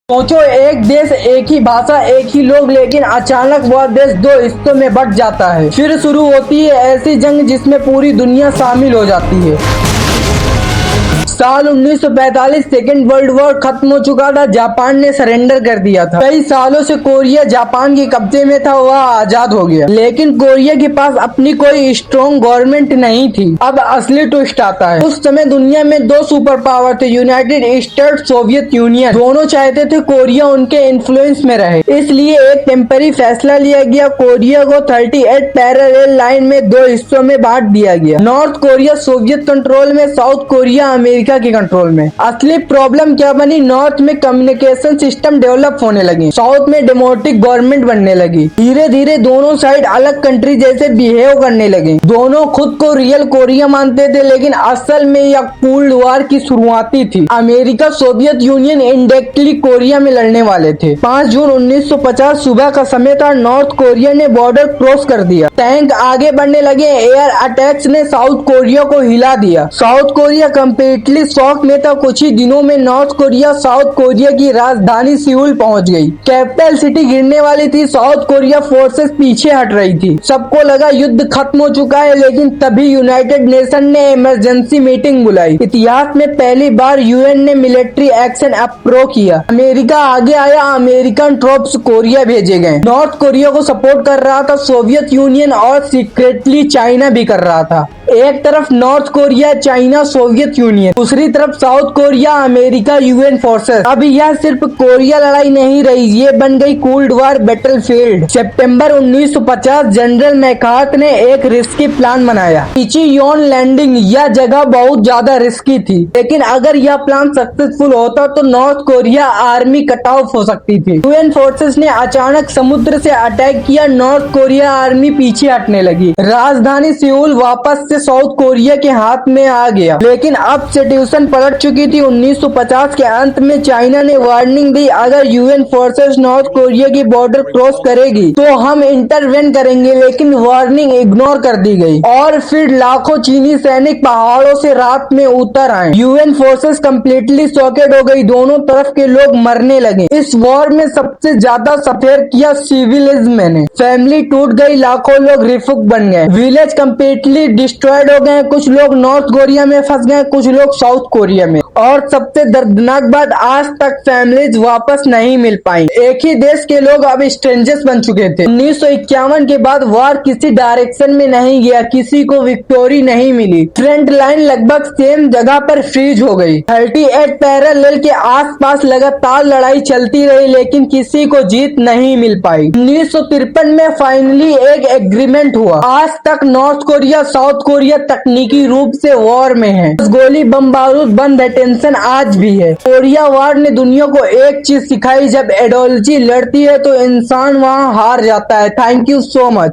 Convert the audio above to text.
सोचो, एक देश, एक ही भाषा, एक ही लोग, लेकिन अचानक वह देश दो हिस्सों में बंट जाता है। फिर शुरू होती है ऐसी जंग जिसमें पूरी दुनिया शामिल हो जाती है। साल 1945 सेकेंड वर्ल्ड वॉर खत्म हो चुका था। जापान ने सरेंडर कर दिया था। कई सालों से कोरिया जापान के कब्जे में था, वह आजाद हो गया। लेकिन कोरिया के पास अपनी कोई स्ट्रॉन्ग गवर्नमेंट नहीं थी। अब असली ट्विस्ट आता है। उस समय दुनिया में दो सुपर पावर थे, यूनाइटेड स्टेट्स, सोवियत यूनियन। दोनों चाहते थे कोरिया उनके इन्फ्लुएंस में रहे। इसलिए एक टेम्पररी फैसला लिया गया। कोरिया को 38 पैरेलल लाइन में दो हिस्सों में बांट दिया गया। नॉर्थ कोरिया सोवियत कंट्रोल में, साउथ कोरिया अमेरिका के कंट्रोल में। असली प्रॉब्लम क्या बनी? नॉर्थ में कम्युनिकेशन सिस्टम डेवलप होने लगी, साउथ में डेमोक्रेटिक गवर्नमेंट बनने लगी। धीरे धीरे दोनों साइड अलग कंट्री जैसे बिहेव करने लगे। दोनों खुद को रियल कोरिया मानते थे, लेकिन असल में यह कोल्ड वॉर की शुरुआती थी। America, Soviet union indirectly Korea में लड़ने वाले थे। 5 जून 1950 सुबह का समय था। नॉर्थ कोरिया ने बॉर्डर क्रॉस कर दिया। टैंक आगे बढ़ने लगे। एयर अटैक्स ने साउथ कोरिया को हिला दिया। साउथ कोरिया कंप्लीटली शॉक में था। कुछ ही दिनों में नॉर्थ कोरिया साउथ कोरिया की राजधानी सिउल पहुंच गई। कैपिटल सिटी गिरने वाली थी। साउथ कोरिया फोर्सेस पीछे हट रही थी। सबको लगा युद्ध खत्म हो चुका है, लेकिन तभी यूनाइटेड नेशन ने इमरजेंसी मीटिंग बुलाई। इतिहास में पहली बार यूएन ने मिलिट्री एक्शन अप्रूव किया। अमेरिका आगे आया। अमेरिकन ट्रूप्स कोरिया भेजे गए। नॉर्थ कोरिया को सपोर्ट कर रहा था सोवियत यूनियन, और सीक्रेटली चाइना भी कर रहा था। एक तरफ north Korea, China, Soviet union, दूसरी तरफ south Korea, America, UN forces. अब यह सिर्फ कोरिया लड़ाई नहीं रही, ये बन गई कोल्ड वॉर बैटलफील्ड। सितंबर 1950 जनरल मैकार्थ ने एक रिस्की प्लान बनाया, इंचियोन लैंडिंग। यह जगह बहुत ज्यादा रिस्की थी, लेकिन अगर यह प्लान सक्सेसफुल होता तो north Korea army cut off हो सकती थी। यूएन फोर्सेस ने अचानक समुद्र से अटैक किया। नॉर्थ कोरिया आर्मी पीछे हटने लगी। राजधानी सिउल वापस से साउथ कोरिया के हाथ में आ गया। लेकिन अब सिचुएशन पलट चुकी थी। 1950 के अंत में चाइना ने वार्निंग दी, अगर यूएन फोर्सेस नॉर्थ कोरिया की बॉर्डर क्रॉस करेगी तो हम इंटरवेन करेंगे। लेकिन वार्निंग इग्नोर कर दी गई, और फिर लाखों चीनी सैनिक पहाड़ों से रात में उतर आए। यूएन फोर्सेस कम्प्लीटली शॉकेड हो गई। दोनों तरफ के लोग मरने लगे। इस वॉर में सबसे ज्यादा सफर किया सिविलिज्म ने। फैमिली टूट गई, लाखों लोग रिफुक बन गए। विलेज कम्प्लीटली डिस्ट्रॉयड हो गए। कुछ लोग नॉर्थ कोरिया में फंस गए, कुछ लोग साउथ कोरिया में। और सबसे दर्दनाक बात, आज तक फैमिलीज वापस नहीं मिल पाई। एक ही देश के लोग अब स्ट्रेंजर्स बन चुके थे। 1951 के बाद वॉर किसी डायरेक्शन में नहीं गया, किसी को विक्टोरी नहीं मिली। फ्रंट लाइन लगभग सेम जगह पर फ्रीज हो गई। 38 पैरेलल के आसपास लगातार लड़ाई चलती रही, लेकिन किसी को जीत नहीं मिल पाई। 1953 में फाइनली एक एग्रीमेंट हुआ। आज तक नॉर्थ कोरिया साउथ कोरिया तकनीकी रूप से वॉर में है। गोली बम बारूद बंद है, टेंशन आज भी है। कोरिया वॉर ने दुनिया को एक चीज सिखाई, जब आइडियोलॉजी लड़ती है तो इंसान वहां हार जाता है। Thank you so much.